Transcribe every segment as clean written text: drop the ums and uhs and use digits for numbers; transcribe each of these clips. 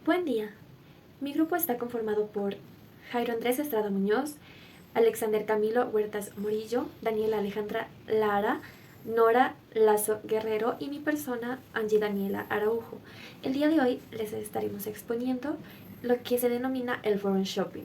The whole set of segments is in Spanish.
Buen día. Mi grupo está conformado por Jairo Andrés Estrada Muñoz, Alexander Camilo Huertas Morillo, Daniela Alejandra Lara, Nora Lazo Guerrero y mi persona, Angie Daniela Araujo. El día de hoy les estaremos exponiendo lo que se denomina el forum shopping.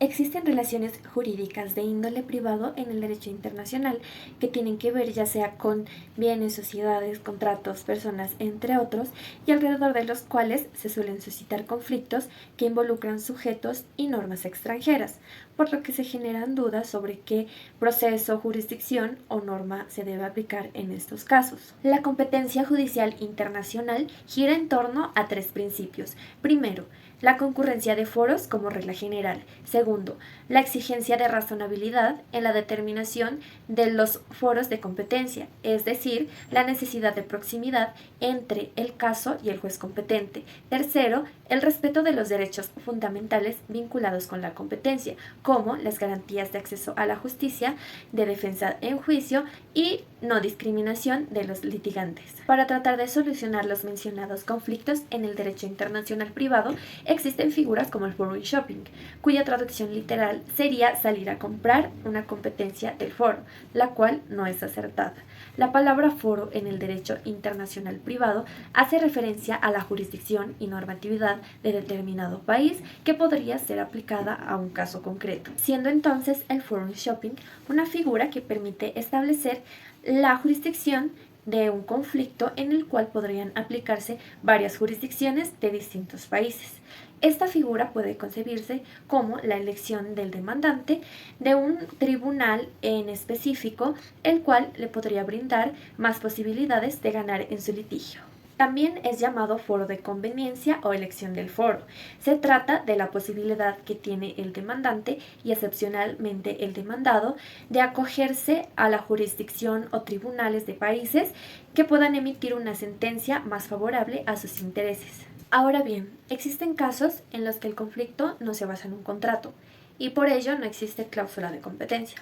Existen relaciones jurídicas de índole privado en el derecho internacional que tienen que ver ya sea con bienes, sociedades, contratos, personas, entre otros, y alrededor de los cuales se suelen suscitar conflictos que involucran sujetos y normas extranjeras, por lo que se generan dudas sobre qué proceso, jurisdicción o norma se debe aplicar en estos casos. La competencia judicial internacional gira en torno a tres principios. Primero, la concurrencia de foros como regla general. Segundo, la exigencia de razonabilidad en la determinación de los foros de competencia, es decir, la necesidad de proximidad entre el caso y el juez competente. Tercero, el respeto de los derechos fundamentales vinculados con la competencia, como las garantías de acceso a la justicia, de defensa en juicio y no discriminación de los litigantes. Para tratar de solucionar los mencionados conflictos en el derecho internacional privado, existen figuras como el forum shopping, cuya traducción literal sería salir a comprar una competencia del foro, la cual no es acertada. La palabra foro en el derecho internacional privado hace referencia a la jurisdicción y normatividad de determinado país que podría ser aplicada a un caso concreto, siendo entonces el forum shopping una figura que permite establecer la jurisdicción de un conflicto en el cual podrían aplicarse varias jurisdicciones de distintos países. Esta figura puede concebirse como la elección del demandante de un tribunal en específico, el cual le podría brindar más posibilidades de ganar en su litigio. También es llamado foro de conveniencia o elección del foro. Se trata de la posibilidad que tiene el demandante y excepcionalmente el demandado de acogerse a la jurisdicción o tribunales de países que puedan emitir una sentencia más favorable a sus intereses. Ahora bien, existen casos en los que el conflicto no se basa en un contrato y por ello no existe cláusula de competencia.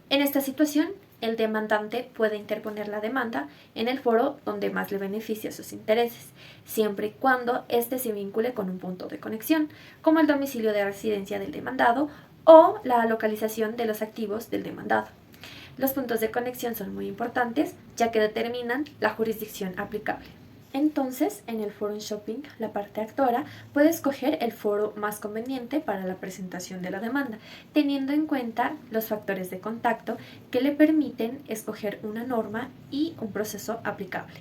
En esta situación, el demandante puede interponer la demanda en el foro donde más le beneficie a sus intereses, siempre y cuando éste se vincule con un punto de conexión, como el domicilio de residencia del demandado o la localización de los activos del demandado. Los puntos de conexión son muy importantes, ya que determinan la jurisdicción aplicable. Entonces, en el forum shopping, la parte actora puede escoger el foro más conveniente para la presentación de la demanda, teniendo en cuenta los factores de contacto que le permiten escoger una norma y un proceso aplicable.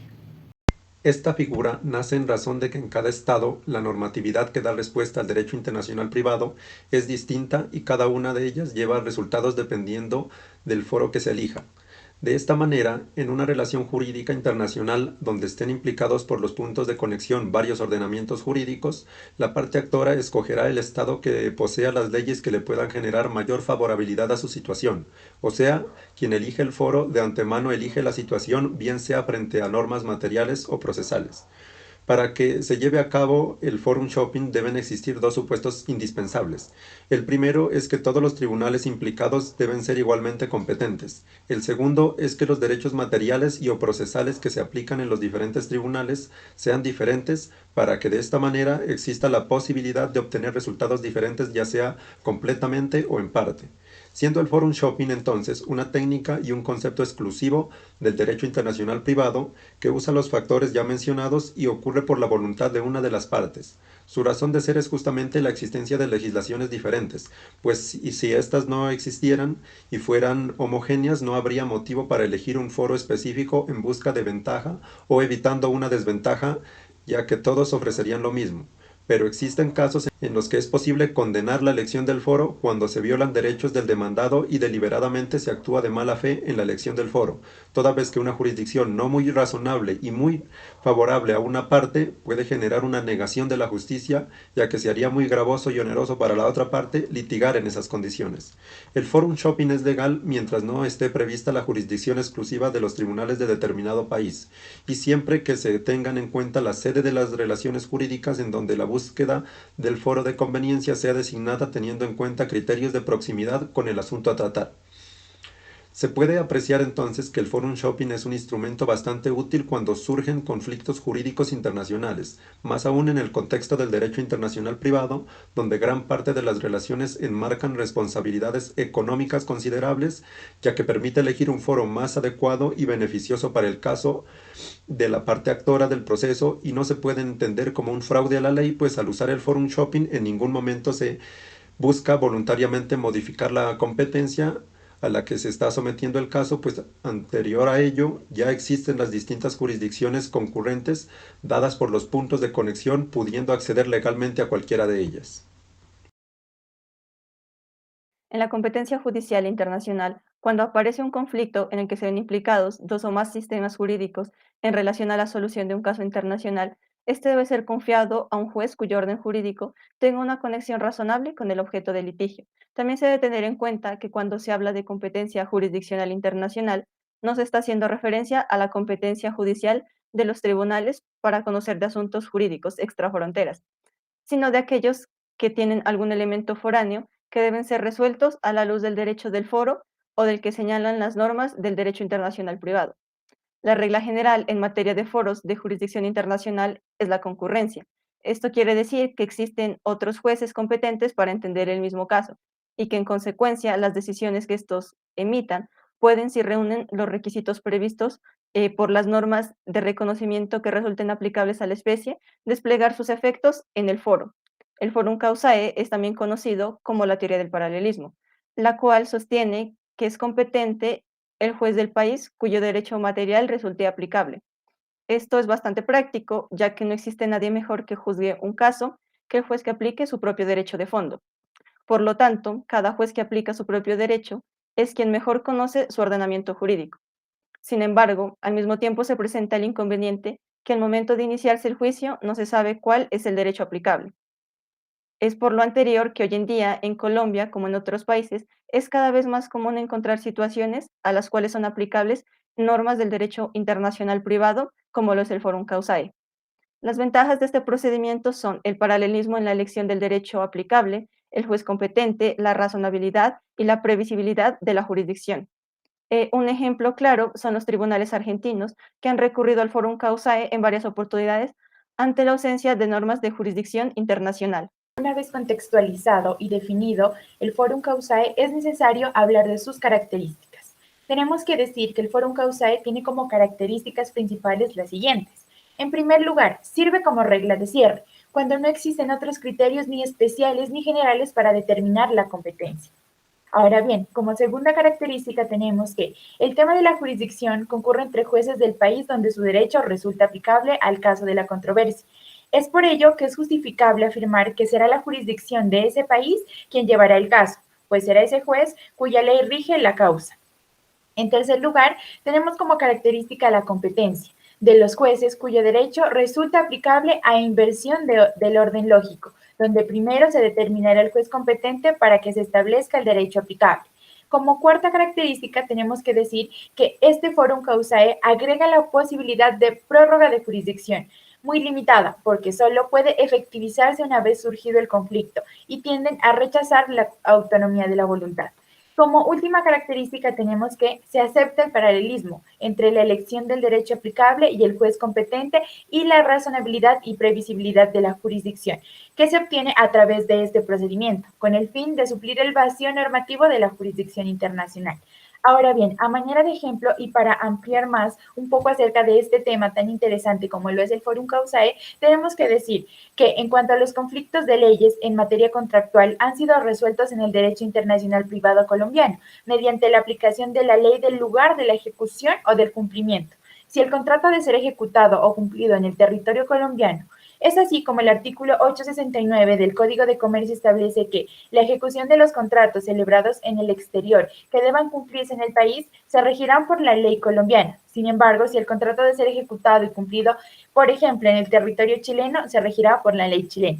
Esta figura nace en razón de que en cada estado la normatividad que da respuesta al derecho internacional privado es distinta y cada una de ellas lleva resultados dependiendo del foro que se elija. De esta manera, en una relación jurídica internacional donde estén implicados por los puntos de conexión varios ordenamientos jurídicos, la parte actora escogerá el estado que posea las leyes que le puedan generar mayor favorabilidad a su situación, o sea, quien elige el foro de antemano elige la situación bien sea frente a normas materiales o procesales. Para que se lleve a cabo el forum shopping deben existir dos supuestos indispensables. El primero es que todos los tribunales implicados deben ser igualmente competentes. El segundo es que los derechos materiales y o procesales que se aplican en los diferentes tribunales sean diferentes para que de esta manera exista la posibilidad de obtener resultados diferentes ya sea completamente o en parte. Siendo el forum shopping entonces una técnica y un concepto exclusivo del derecho internacional privado que usa los factores ya mencionados y ocurre por la voluntad de una de las partes. Su razón de ser es justamente la existencia de legislaciones diferentes, pues si éstas no existieran y fueran homogéneas no habría motivo para elegir un foro específico en busca de ventaja o evitando una desventaja, ya que todos ofrecerían lo mismo. Pero existen casos en los que es posible condenar la elección del foro cuando se violan derechos del demandado y deliberadamente se actúa de mala fe en la elección del foro, toda vez que una jurisdicción no muy razonable y muy favorable a una parte puede generar una negación de la justicia, ya que se haría muy gravoso y oneroso para la otra parte litigar en esas condiciones. El forum shopping es legal mientras no esté prevista la jurisdicción exclusiva de los tribunales de determinado país, y siempre que se tengan en cuenta la sede de las relaciones jurídicas en donde la búsqueda del foro de conveniencia sea designada teniendo en cuenta criterios de proximidad con el asunto a tratar. Se puede apreciar entonces que el forum shopping es un instrumento bastante útil cuando surgen conflictos jurídicos internacionales, más aún en el contexto del derecho internacional privado, donde gran parte de las relaciones enmarcan responsabilidades económicas considerables, ya que permite elegir un foro más adecuado y beneficioso para el caso de la parte actora del proceso y no se puede entender como un fraude a la ley, pues al usar el forum shopping en ningún momento se busca voluntariamente modificar la competencia a la que se está sometiendo el caso, pues anterior a ello ya existen las distintas jurisdicciones concurrentes dadas por los puntos de conexión, pudiendo acceder legalmente a cualquiera de ellas. En la competencia judicial internacional, cuando aparece un conflicto en el que se ven implicados dos o más sistemas jurídicos en relación a la solución de un caso internacional, este debe ser confiado a un juez cuyo orden jurídico tenga una conexión razonable con el objeto del litigio. También se debe tener en cuenta que cuando se habla de competencia jurisdiccional internacional, no se está haciendo referencia a la competencia judicial de los tribunales para conocer de asuntos jurídicos extrafronteras, sino de aquellos que tienen algún elemento foráneo que deben ser resueltos a la luz del derecho del foro o del que señalan las normas del derecho internacional privado. La regla general en materia de foros de jurisdicción internacional es la concurrencia. Esto quiere decir que existen otros jueces competentes para entender el mismo caso y que en consecuencia las decisiones que estos emitan pueden, si reúnen los requisitos previstos por las normas de reconocimiento que resulten aplicables a la especie, desplegar sus efectos en el foro. El forum causae es también conocido como la teoría del paralelismo, la cual sostiene que es competente el juez del país cuyo derecho material resulte aplicable. Esto es bastante práctico, ya que no existe nadie mejor que juzgue un caso que el juez que aplique su propio derecho de fondo. Por lo tanto, cada juez que aplica su propio derecho es quien mejor conoce su ordenamiento jurídico. Sin embargo, al mismo tiempo se presenta el inconveniente que al momento de iniciarse el juicio no se sabe cuál es el derecho aplicable. Es por lo anterior que hoy en día, en Colombia, como en otros países, es cada vez más común encontrar situaciones a las cuales son aplicables normas del derecho internacional privado, como lo es el Forum Causae. Las ventajas de este procedimiento son el paralelismo en la elección del derecho aplicable, el juez competente, la razonabilidad y la previsibilidad de la jurisdicción. Un ejemplo claro son los tribunales argentinos, que han recurrido al Forum Causae en varias oportunidades ante la ausencia de normas de jurisdicción internacional. Una vez contextualizado y definido el Forum Causae, es necesario hablar de sus características. Tenemos que decir que el Forum Causae tiene como características principales las siguientes. En primer lugar, sirve como regla de cierre, cuando no existen otros criterios ni especiales ni generales para determinar la competencia. Ahora bien, como segunda característica tenemos que el tema de la jurisdicción concurre entre jueces del país donde su derecho resulta aplicable al caso de la controversia. Es por ello que es justificable afirmar que será la jurisdicción de ese país quien llevará el caso, pues será ese juez cuya ley rige la causa. En tercer lugar, tenemos como característica la competencia de los jueces cuyo derecho resulta aplicable a inversión del orden lógico, donde primero se determinará el juez competente para que se establezca el derecho aplicable. Como cuarta característica, tenemos que decir que este Forum Causae agrega la posibilidad de prórroga de jurisdicción, muy limitada, porque solo puede efectivizarse una vez surgido el conflicto y tienden a rechazar la autonomía de la voluntad. Como última característica tenemos que se acepta el paralelismo entre la elección del derecho aplicable y el juez competente y la razonabilidad y previsibilidad de la jurisdicción, que se obtiene a través de este procedimiento, con el fin de suplir el vacío normativo de la jurisdicción internacional. Ahora bien, a manera de ejemplo y para ampliar más un poco acerca de este tema tan interesante como lo es el Forum Causae, tenemos que decir que en cuanto a los conflictos de leyes en materia contractual han sido resueltos en el derecho internacional privado colombiano mediante la aplicación de la ley del lugar de la ejecución o del cumplimiento. Si el contrato ha de ser ejecutado o cumplido en el territorio colombiano, es así como el artículo 869 del Código de Comercio establece que la ejecución de los contratos celebrados en el exterior que deban cumplirse en el país se regirán por la ley colombiana. Sin embargo, si el contrato ha de ser ejecutado y cumplido, por ejemplo, en el territorio chileno, se regirá por la ley chilena.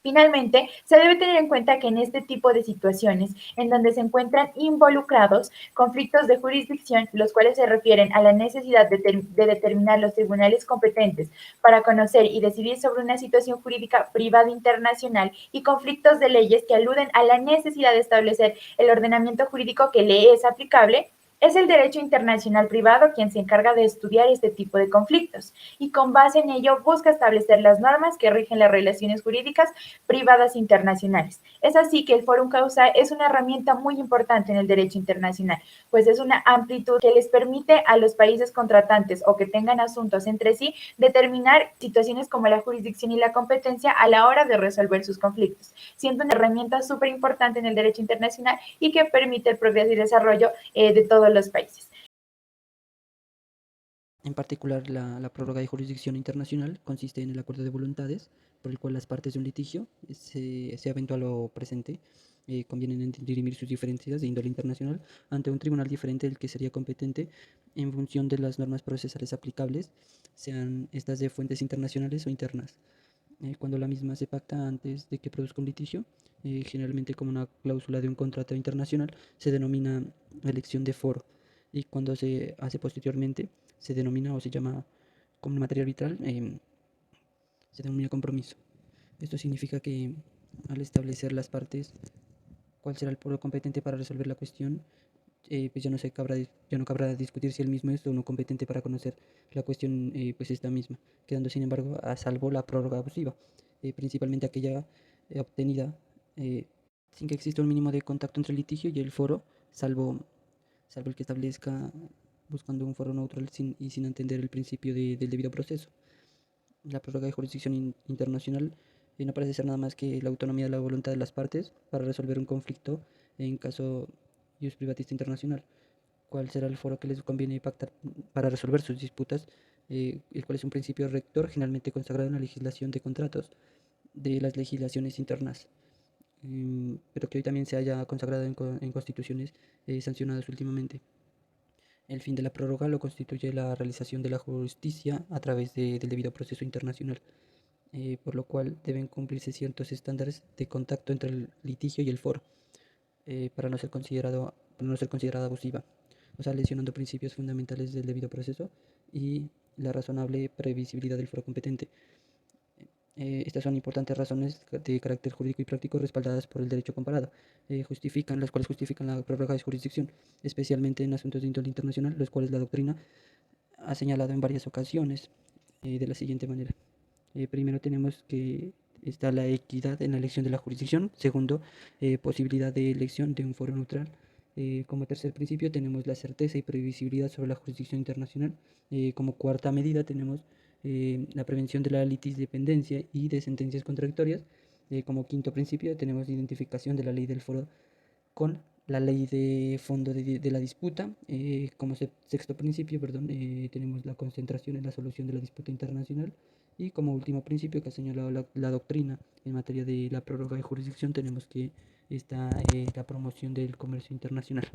Finalmente, se debe tener en cuenta que en este tipo de situaciones, en donde se encuentran involucrados conflictos de jurisdicción, los cuales se refieren a la necesidad de determinar los tribunales competentes para conocer y decidir sobre una situación jurídica privada internacional y conflictos de leyes que aluden a la necesidad de establecer el ordenamiento jurídico que le es aplicable, Es el derecho internacional privado quien se encarga de estudiar este tipo de conflictos y con base en ello busca establecer las normas que rigen las relaciones jurídicas privadas internacionales. Es así que el Forum Causae es una herramienta muy importante en el derecho internacional, pues es una amplitud que les permite a los países contratantes o que tengan asuntos entre sí determinar situaciones como la jurisdicción y la competencia a la hora de resolver sus conflictos, siendo una herramienta súper importante en el derecho internacional y que permite el progreso y desarrollo de todos los países. En particular, la prórroga de jurisdicción internacional consiste en el acuerdo de voluntades por el cual las partes de un litigio, sea eventual o presente, convienen en dirimir sus diferencias de índole internacional ante un tribunal diferente del que sería competente en función de las normas procesales aplicables, sean estas de fuentes internacionales o internas. Cuando la misma se pacta antes de que produzca un litigio, generalmente como una cláusula de un contrato internacional, se denomina elección de foro, y cuando se hace posteriormente, se denomina o se llama como materia arbitral, se denomina compromiso. Esto significa que al establecer las partes cuál será el foro competente para resolver la cuestión, pues ya no cabrá discutir si el mismo es o no competente para conocer la cuestión, pues esta misma, quedando sin embargo a salvo la prórroga abusiva, principalmente aquella obtenida sin que exista un mínimo de contacto entre el litigio y el foro, salvo el que establezca buscando un foro neutral y sin entender el principio del debido proceso. La prórroga de jurisdicción internacional no parece ser nada más que la autonomía de la voluntad de las partes para resolver un conflicto en caso ius privatista internacional. ¿Cuál será el foro que les conviene pactar para resolver sus disputas? El cual es un principio rector generalmente consagrado en la legislación de contratos de las legislaciones internas, pero que hoy también se haya consagrado en constituciones sancionadas últimamente. El fin de la prórroga lo constituye la realización de la justicia a través del debido proceso internacional, por lo cual deben cumplirse ciertos estándares de contacto entre el litigio y el foro, para no ser considerada abusiva, o sea, lesionando principios fundamentales del debido proceso y la razonable previsibilidad del foro competente. Estas son importantes razones de carácter jurídico y práctico respaldadas por el derecho comparado, las cuales justifican la prórroga de jurisdicción, especialmente en asuntos de índole internacional, los cuales la doctrina ha señalado en varias ocasiones, de la siguiente manera. Primero tenemos que está la equidad en la elección de la jurisdicción. Segundo, posibilidad de elección de un foro neutral. Como tercer principio tenemos la certeza y previsibilidad sobre la jurisdicción internacional. Como cuarta medida tenemos la prevención de la litisdependencia y de sentencias contradictorias. Como quinto principio tenemos la identificación de la ley del foro con la ley de fondo de la disputa. Como sexto principio, perdón, tenemos la concentración en la solución de la disputa internacional. Y como último principio que ha señalado la doctrina en materia de la prórroga de jurisdicción, tenemos que está la promoción del comercio internacional.